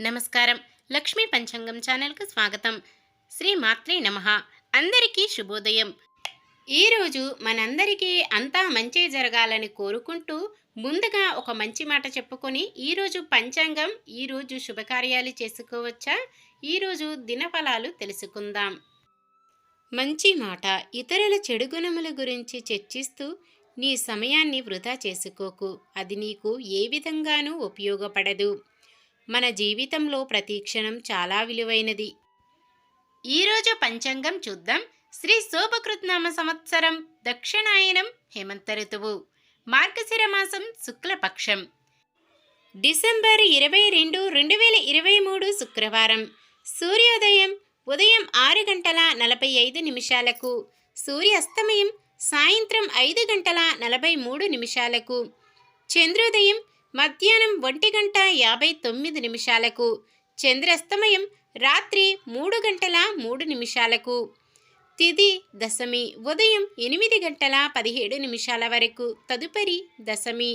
నమస్కారం. లక్ష్మీ పంచాంగం ఛానల్‌కు స్వాగతం. శ్రీ మాత్రే నమః. అందరికీ శుభోదయం. ఈరోజు మనందరికీ అంతా మంచే జరగాలని కోరుకుంటూ ముందుగా ఒక మంచి మాట చెప్పుకొని ఈరోజు పంచాంగం, ఈరోజు శుభకార్యాలు చేసుకోవచ్చా, ఈరోజు దినఫలాలు తెలుసుకుందాం. మంచి మాట. ఇతరుల చెడు గుణముల గురించి చర్చిస్తూ నీ సమయాన్ని వృధా చేసుకోకు. అది నీకు ఏ విధంగానూ ఉపయోగపడదు. మన జీవితంలో ప్రతి క్షణం చాలా విలువైనది. ఈరోజు పంచాంగం చూద్దాం. శ్రీ శోభకృత్నామ సంవత్సరం దక్షిణాయనం హేమంత ఋతువు, మార్గశిర మాసం శుక్లపక్షం, డిసెంబర్ 22, 2023 శుక్రవారం. సూర్యోదయం ఉదయం 6:45, సూర్యాస్తమయం సాయంత్రం 5:43. చంద్రోదయం మధ్యాహ్నం 1:59, చంద్రాస్తమయం రాత్రి 3:03. తిథి దశమి ఉదయం 8:17 వరకు, తదుపరి దశమి.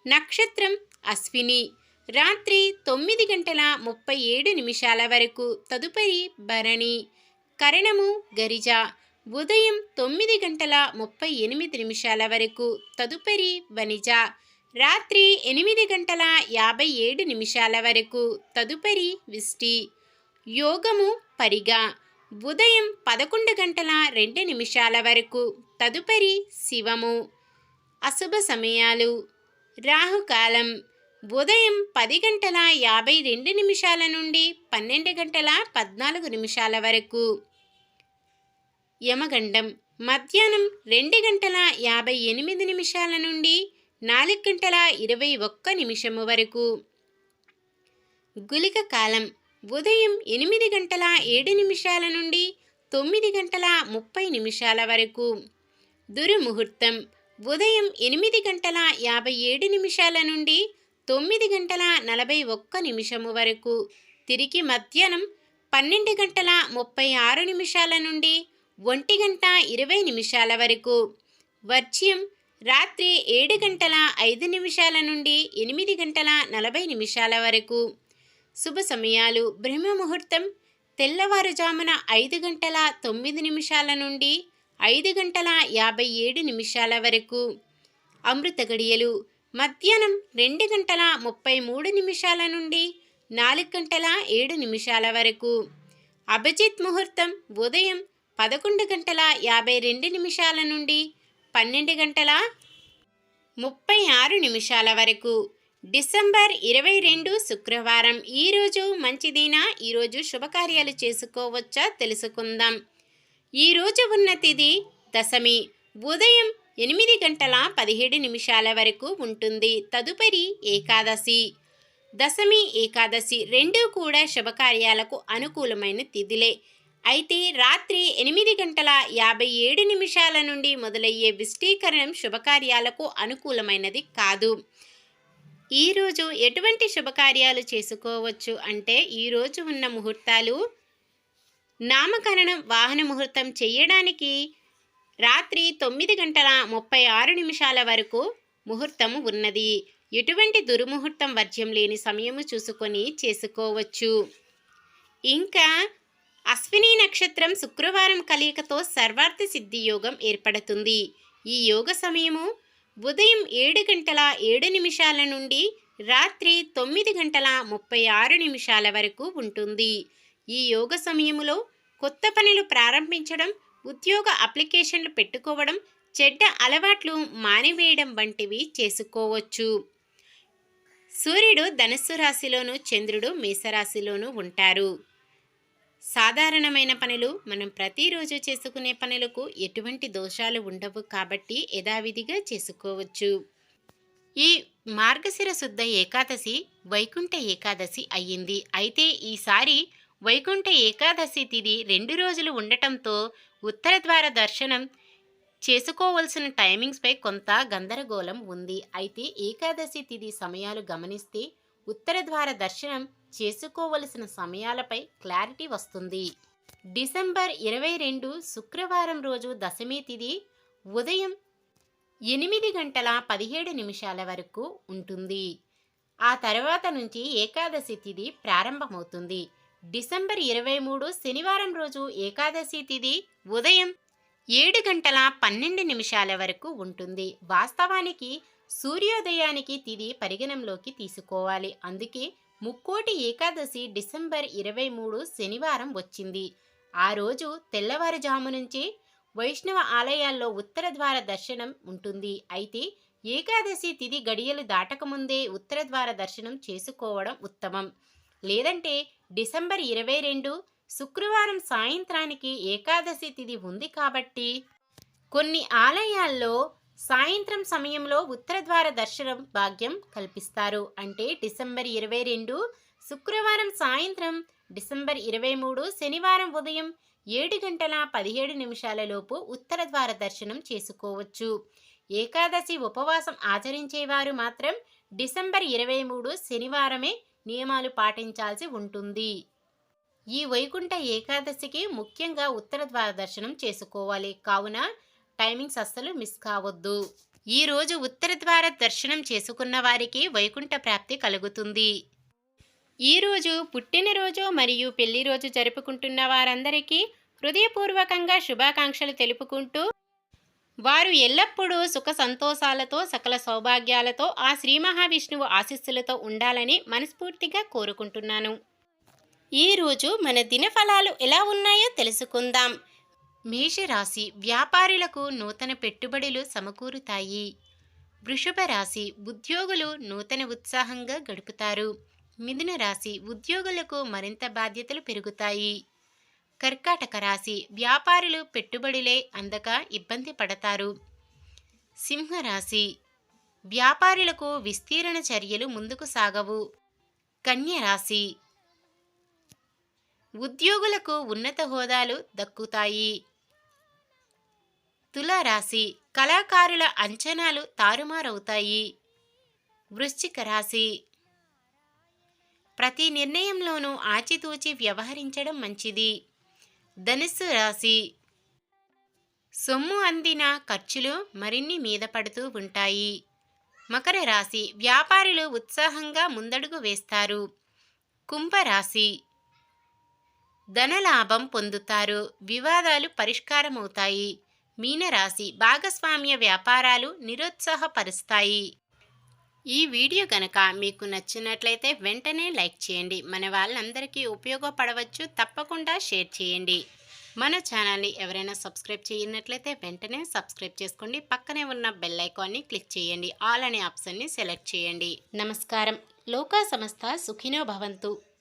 నక్షత్రం అశ్విని రాత్రి 9:37 వరకు, తదుపరి భరణి. కరణము గరిజ ఉదయం 9:38 వరకు, తదుపరి వనిజ. రాత్రి 8:57 వరకు, తదుపరి విష్టి. యోగము పరిగా ఉదయం 11:02 వరకు, తదుపరి శివము. అశుభ సమయాలు. రాహుకాలం ఉదయం 10:52 నుండి 12:14 వరకు. యమగండం మధ్యాహ్నం 2:58 నుండి 4:21 వరకు. గుళిక కాలం ఉదయం 8:07 నుండి 9:30 వరకు. దుర్ముహూర్తం ఉదయం 8:57 నుండి 9:41 వరకు. తిరిగి మధ్యాహ్నం 12:36 నుండి 1:20 వరకు. వర్జ్యం రాత్రి 7:05 నుండి 8:40 వరకు. శుభ సమయాలు. బ్రహ్మముహూర్తం తెల్లవారుజామున 5:09 నుండి 5:57 వరకు. అమృత గడియలు మధ్యాహ్నం 2:33 నుండి 4:07 వరకు. అభిజిత్ ముహూర్తం ఉదయం 11:52 నుండి 12:36 వరకు. డిసెంబర్ 22 శుక్రవారం. ఈరోజు మంచిదినా, ఈరోజు శుభకార్యాలు చేసుకోవచ్చా తెలుసుకుందాం. ఈరోజు ఉన్న తిథి దశమి ఉదయం 8:17 వరకు ఉంటుంది, తదుపరి ఏకాదశి. దశమి ఏకాదశి రెండూ కూడా శుభకార్యాలకు అనుకూలమైన తిథులే. అయితే రాత్రి 8:57 నుండి మొదలయ్యే విష్టీకరణం శుభకార్యాలకు అనుకూలమైనది కాదు. ఈరోజు ఎటువంటి శుభకార్యాలు చేసుకోవచ్చు అంటే, ఈరోజు ఉన్న ముహూర్తాలు నామకరణం, వాహన ముహూర్తం చేయడానికి రాత్రి 9:36 వరకు ముహూర్తము ఉన్నది. ఎటువంటి దుర్ముహూర్తం, వర్జ్యం లేని సమయము చూసుకొని చేసుకోవచ్చు. ఇంకా అశ్విని నక్షత్రం శుక్రవారం కలయికతో సర్వార్థ సిద్ధి యోగం ఏర్పడుతుంది. ఈ యోగ సమయము ఉదయం 7:07 నుండి రాత్రి 9:36 వరకు ఉంటుంది. ఈ యోగ సమయములో కొత్త పనులు ప్రారంభించడం, ఉద్యోగ అప్లికేషన్లు పెట్టుకోవడం, చెడ్డ అలవాట్లు మానివేయడం వంటివి చేసుకోవచ్చు. సూర్యుడు ధనుస్సు రాశిలోను, చంద్రుడు మేషరాశిలోనూ ఉంటారు. సాధారణమైన పనులు, మనం ప్రతిరోజు చేసుకునే పనులకు ఎటువంటి దోషాలు ఉండవు కాబట్టి యథావిధిగా చేసుకోవచ్చు. ఈ మార్గశిర శుద్ధ ఏకాదశి వైకుంఠ ఏకాదశి అయ్యింది. అయితే ఈసారి వైకుంఠ ఏకాదశి తిథి 2 రోజులు ఉండటంతో ఉత్తర ద్వార దర్శనం చేసుకోవలసిన టైమింగ్స్పై కొంత గందరగోళం ఉంది. అయితే ఏకాదశి తిథి సమయాలు గమనిస్తే ఉత్తర ద్వార దర్శనం చేసుకోవలసిన సమయాలపై క్లారిటీ వస్తుంది. డిసెంబర్ 22 శుక్రవారం రోజు దశమి తిథి ఉదయం 8:17 వరకు ఉంటుంది. ఆ తర్వాత నుంచి ఏకాదశి తిథి ప్రారంభమవుతుంది. డిసెంబర్ 23 శనివారం రోజు ఏకాదశి తిథి ఉదయం 7 గంటల 12 నిమిషాల వరకు ఉంటుంది. వాస్తవానికి సూర్యోదయానికి తిథి పరిగణంలోకి తీసుకోవాలి. అందుకే ముక్కోటి ఏకాదశి డిసెంబర్ 23 శనివారం వచ్చింది. ఆ రోజు తెల్లవారుజాము నుంచి వైష్ణవ ఆలయాల్లో ఉత్తర ద్వార దర్శనం ఉంటుంది. అయితే ఏకాదశి తిథి గడియలు దాటకముందే ఉత్తర ద్వార దర్శనం చేసుకోవడం ఉత్తమం. లేదంటే డిసెంబర్ 22 శుక్రవారం సాయంత్రానికి ఏకాదశి తిథి ఉంది కాబట్టి కొన్ని ఆలయాల్లో సాయంత్రం సమయంలో ఉత్తరద్వార దర్శనం భాగ్యం కల్పిస్తారు. అంటే డిసెంబర్ 22 శుక్రవారం సాయంత్రం, డిసెంబర్ 23 శనివారం ఉదయం 7 గంటల 17 నిమిషాల లోపు ఉత్తరద్వార దర్శనం చేసుకోవచ్చు. ఏకాదశి ఉపవాసం ఆచరించేవారు మాత్రం డిసెంబర్ 23 శనివారమే నియమాలు పాటించాల్సి ఉంటుంది. ఈ వైకుంఠ ఏకాదశికి ముఖ్యంగా ఉత్తర ద్వార దర్శనం చేసుకోవాలి. కావున టైమింగ్స్ అస్సలు మిస్ కావద్దు. ఈ రోజు ఉత్తర ద్వార దర్శనం చేసుకున్న వారికి వైకుంఠ ప్రాప్తి కలుగుతుంది. ఈ రోజు పుట్టినరోజు మరియు పెళ్లి రోజు జరుపుకుంటున్న వారందరికీ హృదయపూర్వకంగా శుభాకాంక్షలు తెలుపుకుంటూ, వారు ఎల్లప్పుడూ సుఖ సంతోషాలతో సకల సౌభాగ్యాలతో ఆ శ్రీ మహావిష్ణువు ఆశీస్సులతో ఉండాలని మనస్ఫూర్తిగా కోరుకుంటున్నాను. ఈరోజు మన దినఫలాలు ఎలా ఉన్నాయో తెలుసుకుందాం. మేషరాశి వ్యాపారులకు నూతన పెట్టుబడులు సమకూరుతాయి. వృషభ రాశి ఉద్యోగులు నూతన ఉత్సాహంగా గడుపుతారు. మిథున రాశి ఉద్యోగులకు మరింత బాధ్యతలు పెరుగుతాయి. కర్కాటక రాశి వ్యాపారులు పెట్టుబడులే అందక ఇబ్బంది పడతారు. సింహరాశి వ్యాపారులకు విస్తీరణ చర్యలు ముందుకు సాగవు. కన్య రాశి ఉద్యోగులకు ఉన్నత హోదాలు దక్కుతాయి. తులారాశి కళాకారుల అంచనాలు తారుమారవుతాయి. వృశ్చిక రాశి ప్రతి నిర్ణయంలోనూ ఆచితూచి వ్యవహరించడం మంచిది. ధనుస్సు రాశి సొమ్ము అందిన ఖర్చులు మరిన్ని మీద పడుతూ ఉంటాయి. మకర రాశి వ్యాపారులు ఉత్సాహంగా ముందడుగు వేస్తారు. కుంభరాశి ధనలాభం పొందుతారు. వివాదాలు పరిష్కారమవుతాయి. మీనరాశి భాగస్వామ్య వ్యాపారాలు నిరుత్సాహపరుస్తాయి. ఈ వీడియో కనుక మీకు నచ్చినట్లయితే వెంటనే లైక్ చేయండి. మన వాళ్ళందరికీ ఉపయోగపడవచ్చు. తప్పకుండా షేర్ చేయండి. మన ఛానల్ని ఎవరైనా సబ్స్క్రైబ్ చేయనట్లయితే వెంటనే సబ్స్క్రైబ్ చేసుకోండి. పక్కనే ఉన్న బెల్ ఐకాన్ని క్లిక్ చేయండి. ఆల్ అనే ఆప్షన్ని సెలెక్ట్ చేయండి. నమస్కారం. లోకా సమస్త సుఖినో భవంతు.